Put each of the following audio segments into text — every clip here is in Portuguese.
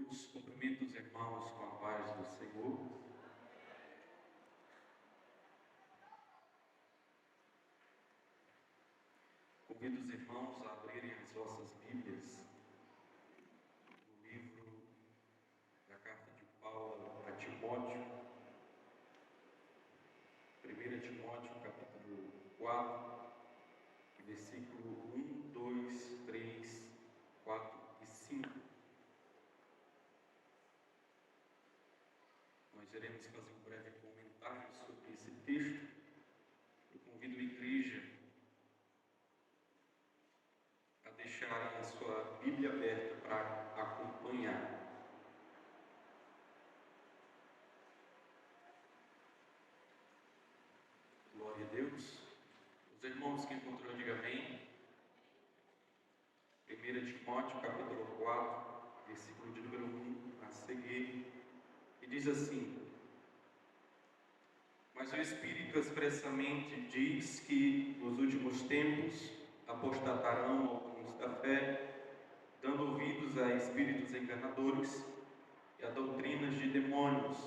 Deus, cumprimento os irmãos com a paz do Senhor. Convido os irmãos a abrirem as vossas Bíblias no livro da carta de Paulo a Timóteo, 1 Timóteo, capítulo 4, versículo 1, 2, 3, 4 e 5. Nós iremos fazer um breve comentário sobre esse texto. Eu convido a igreja a deixarem a sua Bíblia aberta para acompanhar. Glória a Deus. Os irmãos que encontrou, diga amém. 1 Timóteo, capítulo 4, versículo de número 1 a seguir, e diz assim: Mas o Espírito expressamente diz que nos últimos tempos apostatarão alguns da fé, dando ouvidos a espíritos enganadores e a doutrinas de demônios,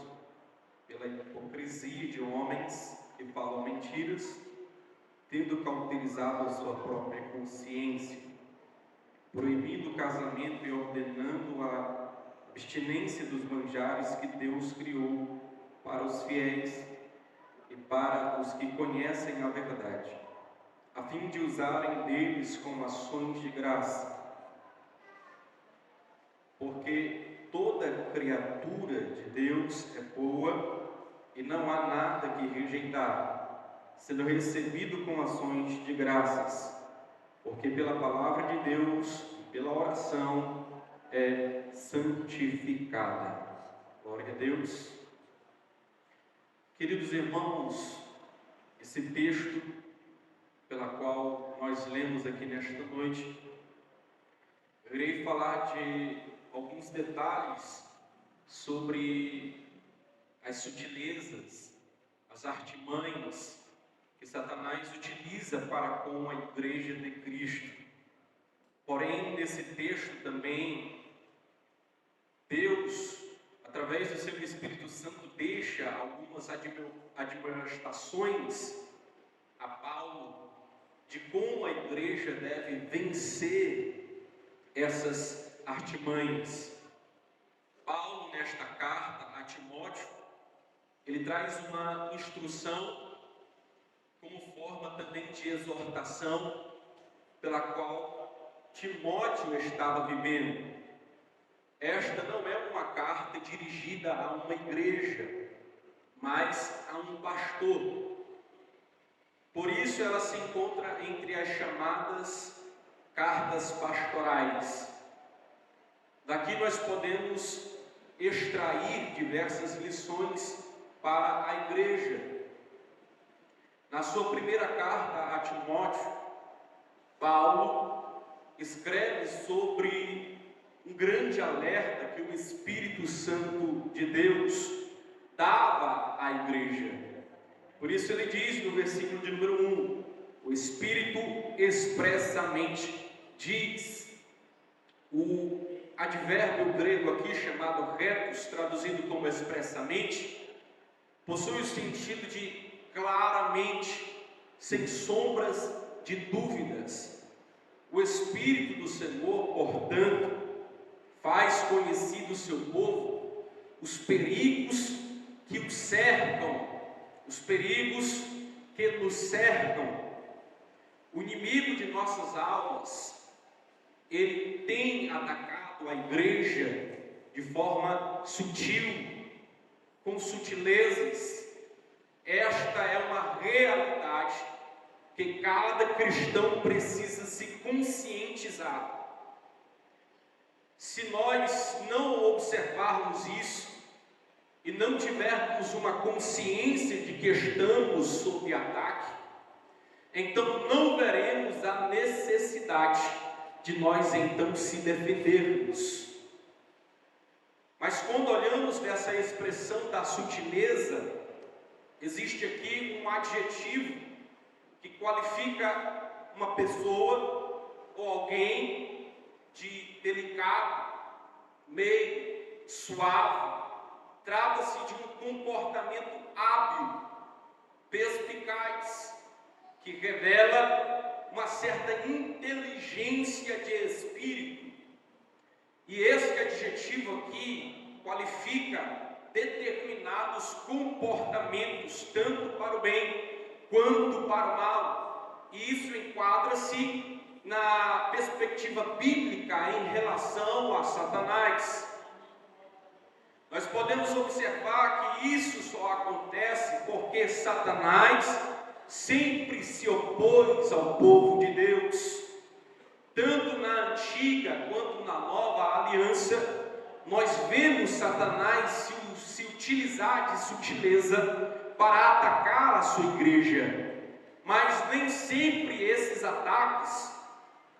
pela hipocrisia de homens que falam mentiras, tendo cauterizado a sua própria consciência, proibindo o casamento e ordenando a abstinência dos manjares que Deus criou para os fiéis e para os que conhecem a verdade, a fim de usarem deles como ações de graça. Porque toda criatura de Deus é boa e não há nada que rejeitar, sendo recebido com ações de graças, porque pela palavra de Deus e pela oração é santificada. Glória a Deus. Queridos irmãos, esse texto pela qual nós lemos aqui nesta noite, eu irei falar de alguns detalhes sobre as sutilezas, as artimanhas que Satanás utiliza para com a Igreja de Cristo. Porém, nesse texto também, Deus, através do seu Espírito Santo, deixa algumas admoestações a Paulo de como a igreja deve vencer essas artimanhas. Paulo, nesta carta a Timóteo, ele traz uma instrução como forma também de exortação pela qual Timóteo estava vivendo. Esta não é uma carta dirigida a uma igreja, mas a um pastor. Por isso ela se encontra entre as chamadas cartas pastorais. Daqui nós podemos extrair diversas lições para a igreja. Na sua primeira carta a Timóteo, Paulo escreve sobre um grande alerta que o Espírito Santo de Deus dava à igreja. Por isso ele diz no versículo de número 1, o Espírito expressamente diz. O advérbio grego aqui chamado retos, traduzido como expressamente, possui o sentido de claramente, sem sombras de dúvidas. O Espírito do Senhor, portanto, faz conhecido o seu povo os perigos que o cercam, os perigos que nos cercam. O inimigo de nossas almas, ele tem atacado a igreja de forma sutil, com sutilezas. Esta é uma realidade que cada cristão precisa se conscientizar. Se nós não observarmos isso e não tivermos uma consciência de que estamos sob ataque, então não veremos a necessidade de nós então se defendermos. Mas quando olhamos nessa expressão da sutileza, existe aqui um adjetivo que qualifica uma pessoa ou alguém de delicado, meigo, suave. Trata-se de um comportamento hábil, perspicaz, que revela uma certa inteligência de espírito. E esse adjetivo aqui qualifica determinados comportamentos, tanto para o bem quanto para o mal. E isso enquadra-se na perspectiva bíblica em relação a Satanás. Nós podemos observar que isso só acontece porque Satanás sempre se opôs ao povo de Deus. Tanto na antiga quanto na nova aliança, nós vemos Satanás se utilizar de sutileza para atacar a sua igreja. Mas nem sempre esses ataques,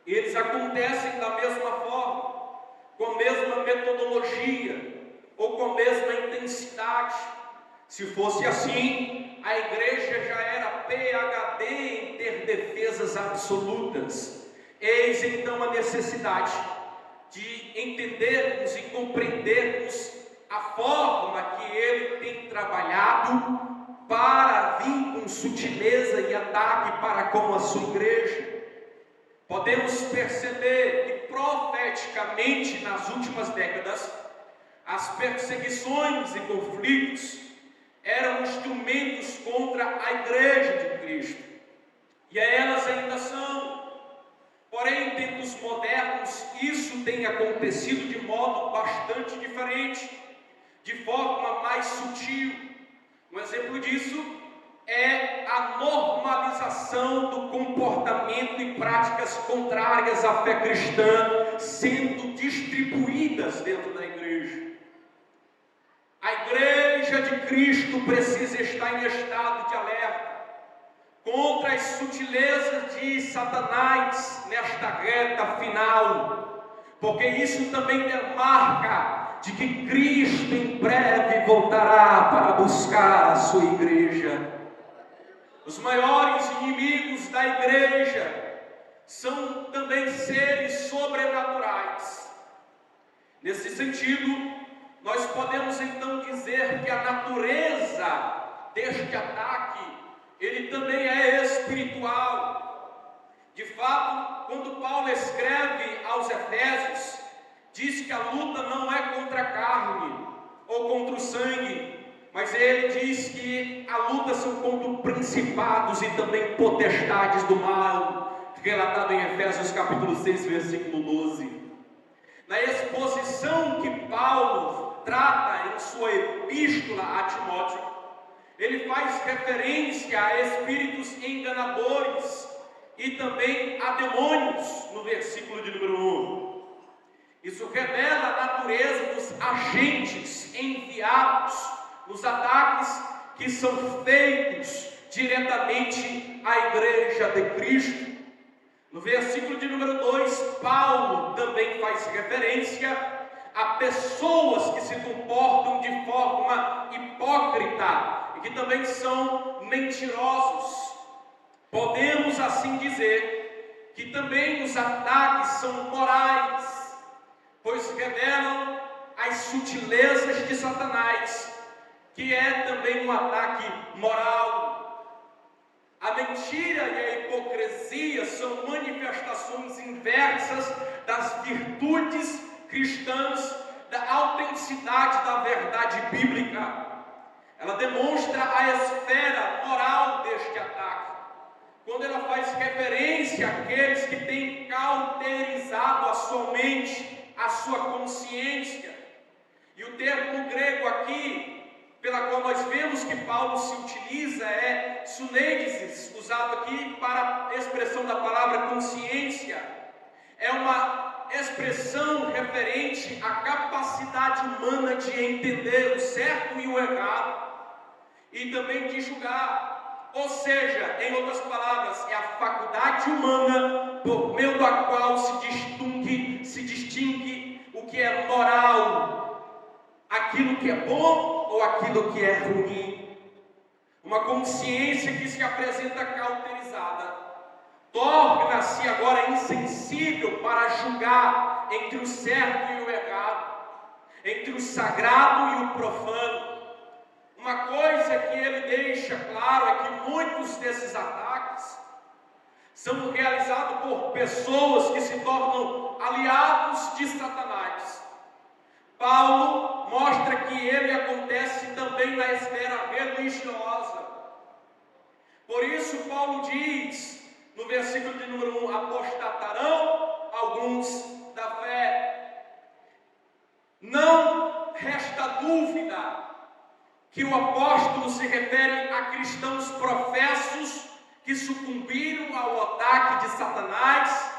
eles acontecem da mesma forma, com a mesma metodologia, ou com a mesma intensidade. Se fosse assim, a igreja já era PhD em ter defesas absolutas. Eis então a necessidade de entendermos e compreendermos a forma que ele tem trabalhado para vir com sutileza e ataque para com a sua igreja. Podemos perceber que profeticamente nas últimas décadas, as perseguições e conflitos eram instrumentos contra a igreja de Cristo, e elas ainda são. Porém, em tempos modernos, isso tem acontecido de modo bastante diferente, de forma mais sutil. Um exemplo disso é a normalização do comportamento e práticas contrárias à fé cristã sendo distribuídas dentro da igreja. A igreja de Cristo precisa estar em estado de alerta contra as sutilezas de Satanás nesta reta final, porque isso também demarca de que Cristo em breve voltará para buscar a sua igreja. Os maiores inimigos da igreja são também seres sobrenaturais. Nesse sentido, nós podemos então dizer que a natureza deste ataque, ele também é espiritual. De fato, quando Paulo escreve aos Efésios, diz que a luta não é contra a carne ou contra o sangue, mas ele diz que a luta são contra principados e também potestades do mal, relatado em Efésios capítulo 6, versículo 12. Na exposição que Paulo trata em sua epístola a Timóteo, ele faz referência a espíritos enganadores e também a demônios, no versículo de número 1. Isso revela a natureza dos agentes enviados nos ataques que são feitos diretamente à igreja de Cristo. No versículo de número 2, Paulo também faz referência a pessoas que se comportam de forma hipócrita e que também são mentirosos. Podemos assim dizer que também os ataques são morais, pois revelam as sutilezas de Satanás, que é também um ataque moral. A mentira e a hipocrisia são manifestações inversas das virtudes cristãs, da autenticidade da verdade bíblica. Ela demonstra a esfera moral deste ataque, quando ela faz referência àqueles que têm cauterizado a sua mente, a sua consciência. E o termo grego aqui, pela qual nós vemos que Paulo se utiliza, é suneidesis, usado aqui para a expressão da palavra consciência. É uma expressão referente à capacidade humana de entender o certo e o errado, e também de julgar. Ou seja, em outras palavras, é a faculdade humana por meio da qual se distingue o que é moral, aquilo que é bom ou aquilo que é ruim. Uma consciência que se apresenta cauterizada torna-se agora insensível para julgar entre o certo e o errado. entre o sagrado e o profano. Uma coisa que ele deixa claro é que muitos desses ataques são realizados por pessoas que se tornam aliados de Satanás. Paulo mostra que ele acontece também na esfera religiosa. Por isso Paulo diz, no versículo de número 1, apostatarão alguns da fé. Não resta dúvida que o apóstolo se refere a cristãos professos que sucumbiram ao ataque de Satanás,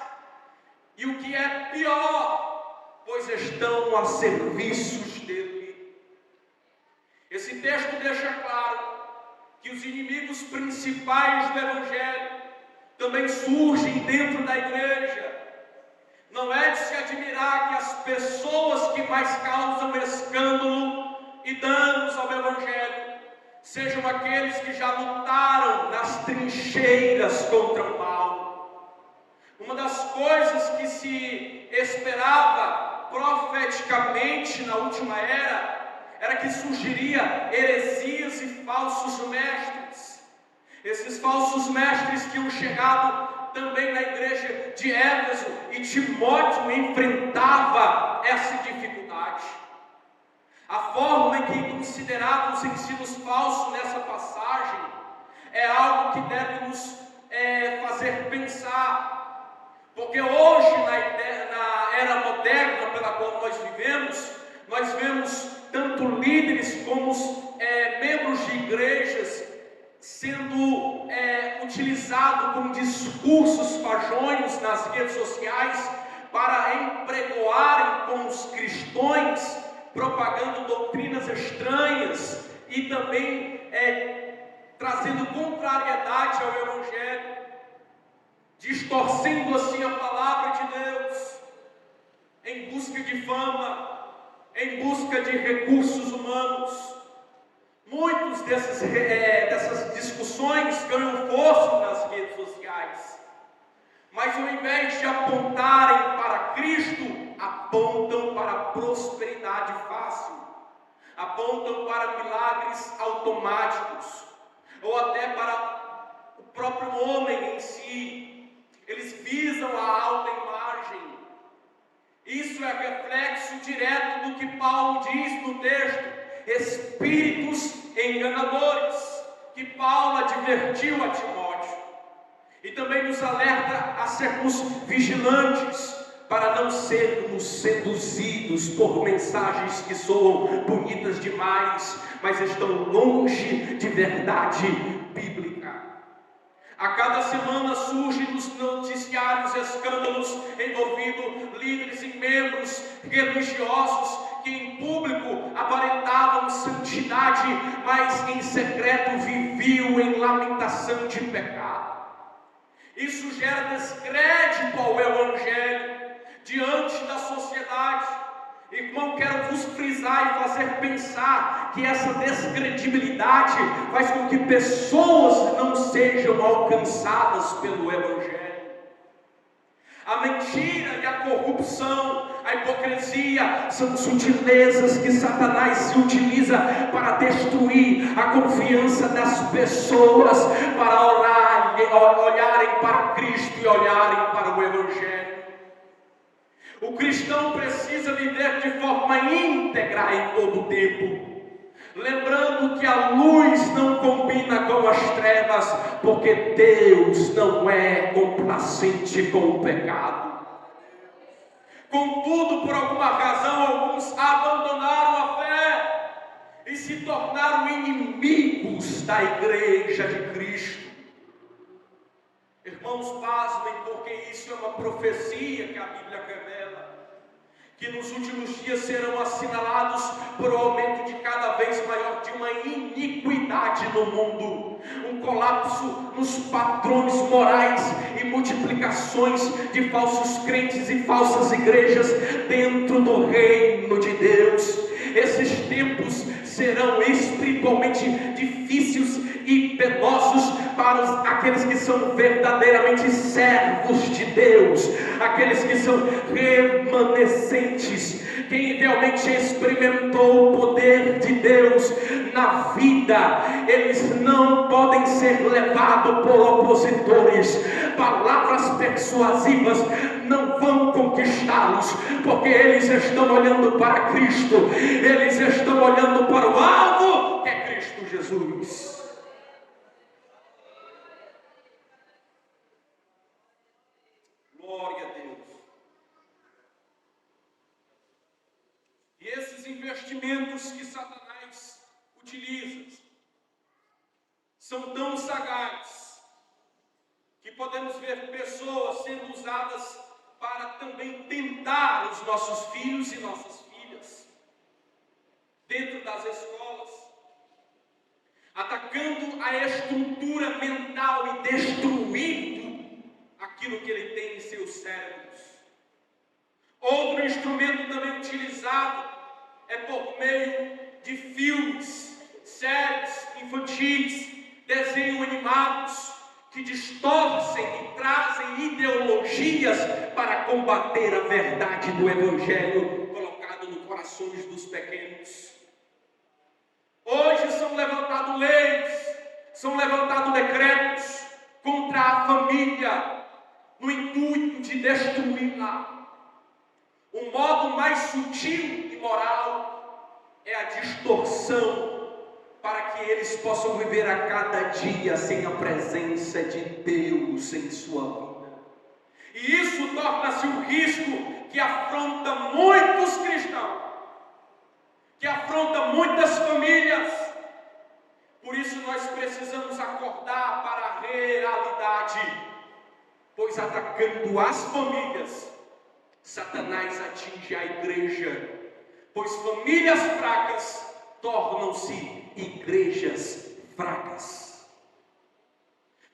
e o que é pior, pois estão a serviços dele. Esse texto deixa claro que os inimigos principais do Evangelho também surgem dentro da igreja. Não é de se admirar que as pessoas que mais causam escândalo e danos ao Evangelho sejam aqueles que já lutaram nas trincheiras contra o mal. Uma das coisas que se esperava profeticamente na última era que surgiria heresias e falsos mestres. Esses falsos mestres que tinham chegado também na igreja de Éfeso, e Timóteo enfrentava essa dificuldade. A forma em que considerava os ensinos falsos nessa passagem é algo que deve nos fazer pensar, porque hoje na era moderna pela qual nós vemos tanto líderes como membros de igrejas sendo utilizado com discursos fajonhos nas redes sociais para empregoarem com os cristãos, propagando doutrinas estranhas e também trazendo contrariedade ao Evangelho, distorcendo assim a palavra de Deus, em busca de fama, em busca de recursos humanos. Muitos dessas discussões ganham força nas redes sociais, mas ao invés de apontarem para Cristo, apontam para a prosperidade fácil, apontam para milagres automáticos, ou até para o próprio homem em si. Eles visam a alta imagem. Isso é reflexo direto do que Paulo diz no texto: espíritos enganadores, que Paulo advertiu a Timóteo, e também nos alerta a sermos vigilantes para não sermos seduzidos por mensagens que soam bonitas demais, mas estão longe de verdade bíblica. A cada semana surgem nos noticiários escândalos envolvendo líderes e membros religiosos que em público aparentavam santidade, mas em secreto viviam em lamentação de pecado. Isso gera descrédito ao Evangelho diante da sociedade. Irmão, quero vos frisar e fazer pensar que essa descredibilidade faz com que pessoas não sejam alcançadas pelo Evangelho. A mentira e a corrupção, a hipocrisia são sutilezas que Satanás se utiliza para destruir a confiança das pessoas, para olharem para Cristo e olharem para o Evangelho. O cristão precisa viver de forma íntegra em todo o tempo, lembrando que a luz não combina com as trevas, porque Deus não é complacente com o pecado. Contudo, por alguma razão, alguns abandonaram a fé e se tornaram inimigos da igreja de Cristo. Irmãos, pasmem, porque isso é uma profecia que a Bíblia revela, que nos últimos dias serão assinalados por um aumento de cada vez maior de uma iniquidade no mundo, um colapso nos padrões morais e multiplicações de falsos crentes e falsas igrejas dentro do reino de Deus. Esses tempos serão espiritualmente difíceis e penosos para aqueles que são verdadeiramente servos de Deus, aqueles que são remanescentes remanescentes, quem realmente experimentou o poder de Deus na vida, eles não podem ser levados por opositores. Palavras persuasivas não vão conquistá-los, porque eles estão olhando para Cristo, eles estão olhando para o alvo, que é Cristo Jesus. Glória a Deus. E esses investimentos que Satanás utiliza são tão sagazes que podemos ver pessoas sendo usadas para também tentar os nossos filhos e nossas filhas dentro das escolas, atacando a estrutura mental e destruindo aquilo que ele tem em seus cérebros. Outro instrumento também utilizado é por meio de filmes, séries infantis, desenhos animados, que distorcem e trazem ideologias para combater a verdade do Evangelho colocado nos corações dos pequenos. Hoje são levantadas leis, são levantados decretos contra a família, no intuito de destruí-la. O modo mais sutil e moral é a distorção, para que eles possam viver a cada dia sem a presença de Deus em sua vida. E isso torna-se um risco que afronta muitos cristãos, que afronta muitas famílias. Por isso nós precisamos acordar para a realidade, pois atacando as famílias, Satanás atinge a igreja, pois famílias fracas tornam-se igrejas fracas.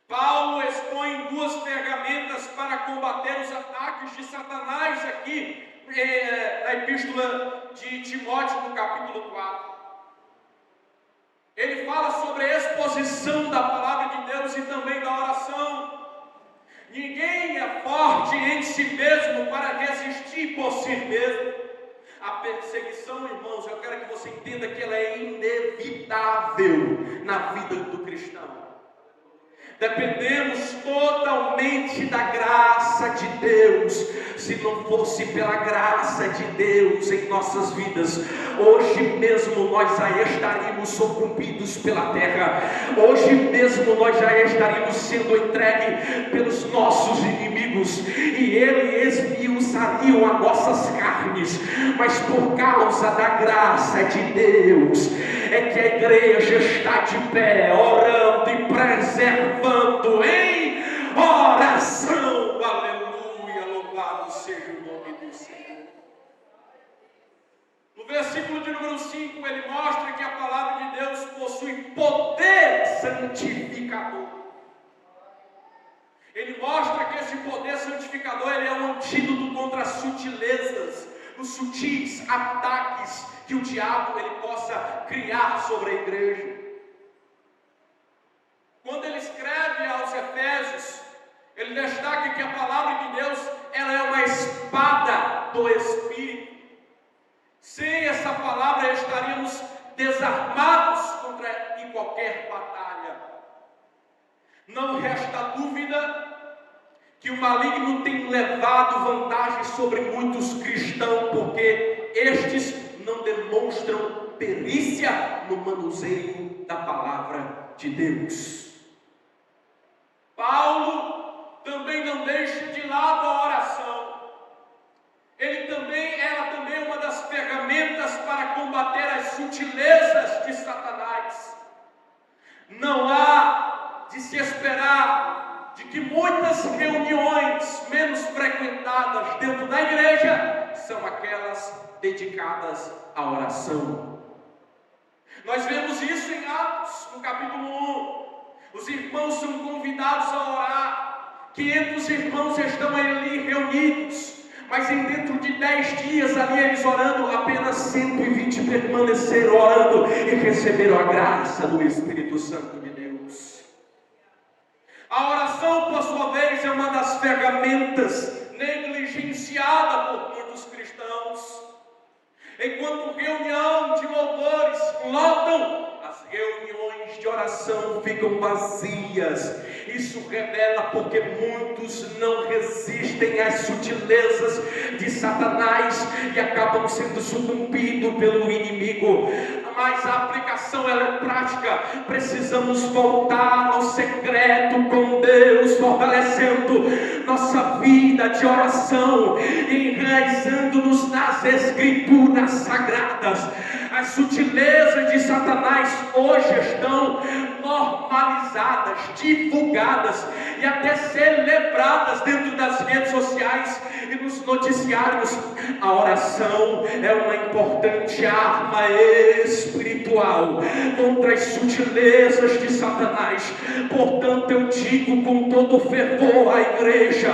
Paulo expõe 2 ferramentas para combater os ataques de Satanás aqui na epístola de Timóteo, no capítulo 4. Ele fala sobre a exposição da palavra de Deus e também da oração. Ninguém é forte em si mesmo para resistir por si mesmo. A perseguição, irmãos, eu quero que você entenda que ela é inevitável na vida do cristão. Dependemos totalmente da graça de Deus. Se não fosse pela graça de Deus em nossas vidas, hoje mesmo nós já estaríamos sucumbidos pela terra. Hoje mesmo nós já estaríamos sendo entregues pelos nossos inimigos, e eles esmiuçariam as nossas carnes. Mas por causa da graça de Deus é que a igreja está de pé, orando e preservando em oração. Aleluia, louvado seja o nome do Senhor. No versículo de número 5, ele mostra que a palavra de Deus possui poder santificador. Ele mostra que esse poder santificador, ele é um antídoto contra as sutilezas, os sutis ataques que o diabo ele possa criar sobre a igreja. Quando ele escreve aos Efésios, ele destaca que a palavra de Deus ela é uma espada do Espírito. Sem essa palavra estaríamos desarmados contra qualquer batalha. Não resta dúvida que o maligno tem levado vantagem sobre muitos cristãos, porque estes não demonstram perícia no manuseio da palavra de Deus. Paulo também não deixa de lado a oração. Ela também é uma das ferramentas para combater as sutilezas de Satanás. Não há de se esperar de que muitas reuniões menos frequentadas dentro da igreja são aquelas dedicadas à oração. Nós vemos isso em Atos, no capítulo 1. Os irmãos são convidados a orar. 500 irmãos estão ali reunidos, mas em dentro de 10 dias ali eles orando, apenas 120 permaneceram orando e receberam a graça do Espírito Santo de Deus. A oração, por sua vez, é uma das ferramentas negligenciada por muitos cristãos. Enquanto reunião de louvores lotam, as reuniões de oração ficam vazias. Isso revela porque muitos não resistem às sutilezas de Satanás e acabam sendo sucumbidos pelo inimigo. Mas a aplicação ela é prática. Precisamos voltar ao secreto com Deus, fortalecendo nossa vida de oração, enraizando-nos nas Escrituras sagradas. As sutilezas de Satanás hoje estão normalizadas, divulgadas e até celebradas dentro das redes sociais e nos noticiários. A oração é uma importante arma espiritual contra as sutilezas de Satanás. Portanto, eu digo com todo fervor à igreja: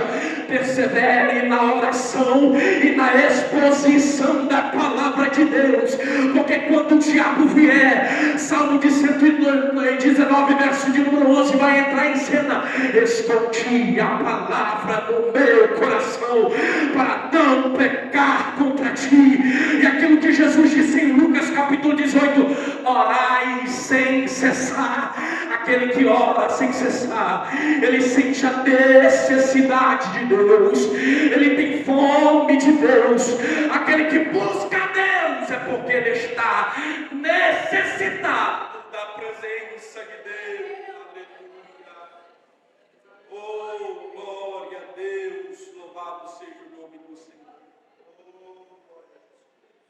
persevere na oração e na exposição da palavra de Deus, porque quando o diabo vier, Salmo de 119, verso de número 11, vai entrar em cena. Escondi a palavra no meu coração para não pecar contra ti. E aquilo que Jesus disse em Lucas capítulo 18: orai sem cessar. Aquele que ora sem cessar, ele sente a necessidade de Deus, ele tem fome de Deus. Aquele que busca a Deus é porque ele está necessitado da presença de Deus. Aleluia. Oh, glória a Deus, louvado seja o nome do Senhor.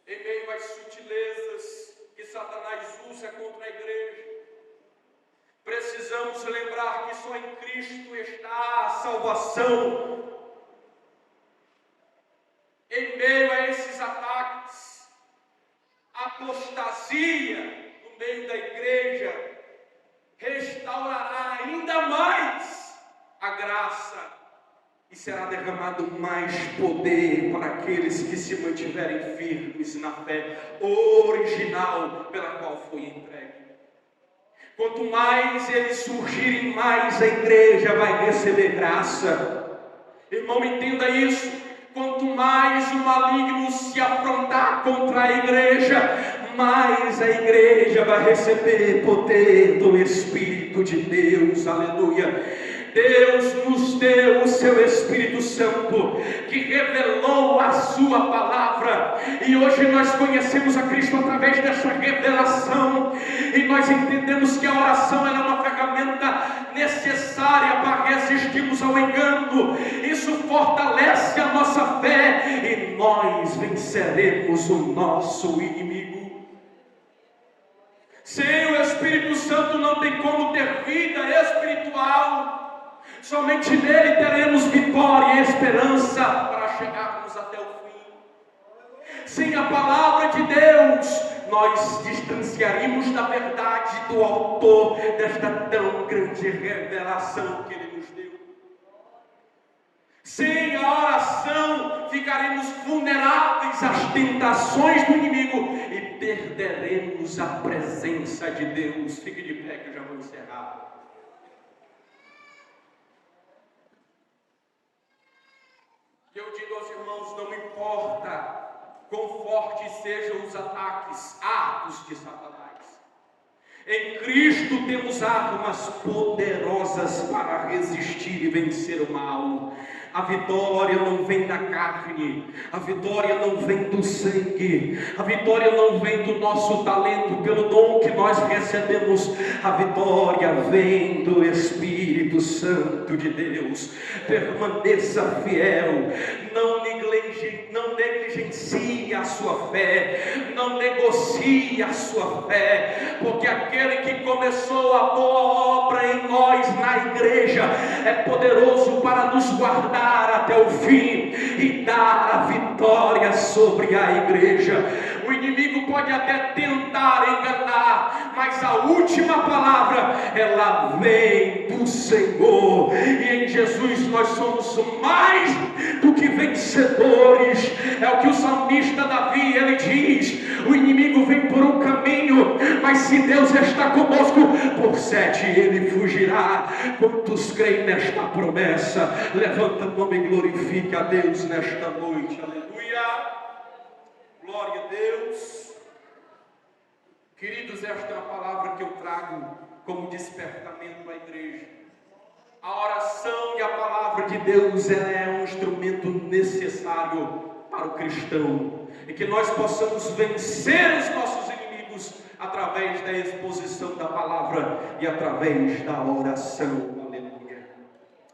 Em meio às sutilezas que Satanás usa contra a igreja, precisamos lembrar que só em Cristo está a salvação. Em meio a esses ataques, a apostasia no meio da igreja restaurará ainda mais a graça e será derramado mais poder para aqueles que se mantiverem firmes na fé original pela qual foi entregue. Quanto mais eles surgirem, mais a igreja vai receber graça. Irmão, entenda isso. Quanto mais o maligno se afrontar contra a igreja, mais a igreja vai receber poder do Espírito de Deus. Aleluia. Deus nos deu o seu Espírito Santo, que revelou a sua palavra, e hoje nós conhecemos a Cristo através dessa revelação, e nós entendemos que a oração é uma ferramenta necessária para resistirmos ao engano. Isso fortalece a nossa fé e nós venceremos o nosso inimigo. Sem o Espírito Santo não tem como ter vida espiritual. Somente nele teremos vitória e esperança para chegarmos até o fim. Sem a palavra de Deus, nós distanciaríamos da verdade do autor desta tão grande revelação que ele nos deu. Sem a oração, ficaremos vulneráveis às tentações do inimigo e perderemos a presença de Deus. Fique de pé que eu já vou encerrar. Eu digo aos irmãos, não importa quão fortes sejam os ataques, atos de Satanás. Em Cristo temos armas poderosas para resistir e vencer o mal. A vitória não vem da carne, a vitória não vem do sangue, a vitória não vem do nosso talento, pelo dom que nós recebemos. A vitória vem do Espírito Santo de Deus. Permaneça fiel, não negligencie a sua fé, não negocie a sua fé, porque aquele que começou a boa obra em nós na igreja é poderoso para nos guardar até o fim e dar a vitória sobre a igreja. O inimigo pode até tentar enganar, mas a última palavra ela vem do Senhor, e em Jesus nós somos mais do que vencedores. É o que o salmista Davi ele diz: o inimigo vem por um caminho, mas se Deus está conosco, por 7 ele fugirá. Quantos creem nesta promessa? Levanta a mão e glorifique a Deus nesta noite. Aleluia, glória a Deus. Queridos, esta é a palavra que eu trago como despertamento à igreja. A oração e a palavra de Deus, ela é um instrumento necessário para o cristão, e que nós possamos vencer os nossos inimigos através da exposição da palavra e através da oração. Aleluia.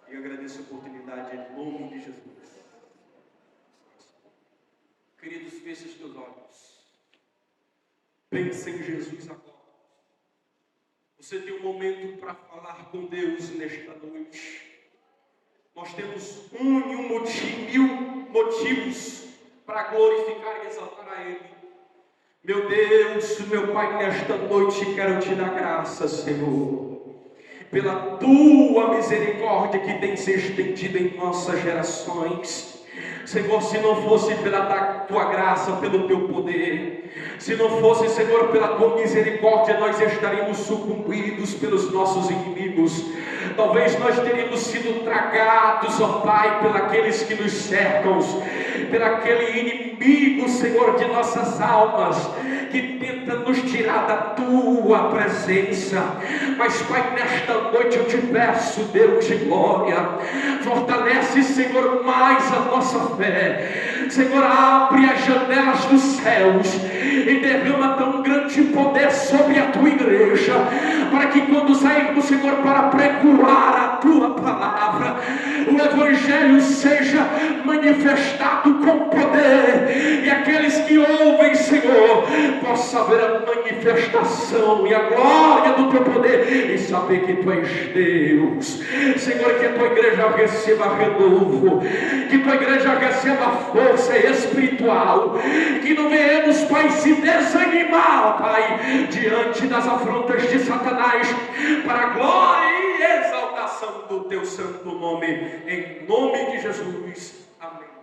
E eu agradeço a oportunidade em nome de Jesus. Queridos, feche os teus olhos. Pense em Jesus agora. Você tem um momento para falar com Deus nesta noite. Nós temos mil motivos para glorificar e exaltar a Ele. Meu Deus, meu Pai, nesta noite quero te dar graças, Senhor, pela Tua misericórdia que tem se estendido em nossas gerações. Senhor, se não fosse pela Tua graça, pelo Teu poder, se não fosse, Senhor, pela Tua misericórdia, nós estaríamos sucumbidos pelos nossos inimigos. Talvez nós teríamos sido tragados, ó Pai, pelos que nos cercam, pelaquele inimigo, Senhor, de nossas almas, que tenta nos tirar da Tua presença. Mas, Pai, nesta noite eu te peço, Deus de glória, fortalece, Senhor, mais a nossa fé. Senhor, abre as janelas dos céus e derrama tão grande poder sobre a Tua igreja, para que quando sairmos, Senhor, para pregoar a Tua palavra, o Evangelho seja manifestado com poder, e aqueles que ouvem, Senhor, possam ver a manifestação e a glória do Teu poder, e saber que Tu és Deus. Senhor, que a Tua igreja receba renovo, que Tua igreja receba força espiritual, que não venhamos, Pai, se desanimar, Pai, diante das afrontas de Satanás, para a glória e exaltação do Teu santo nome, em nome de Jesus. Amém.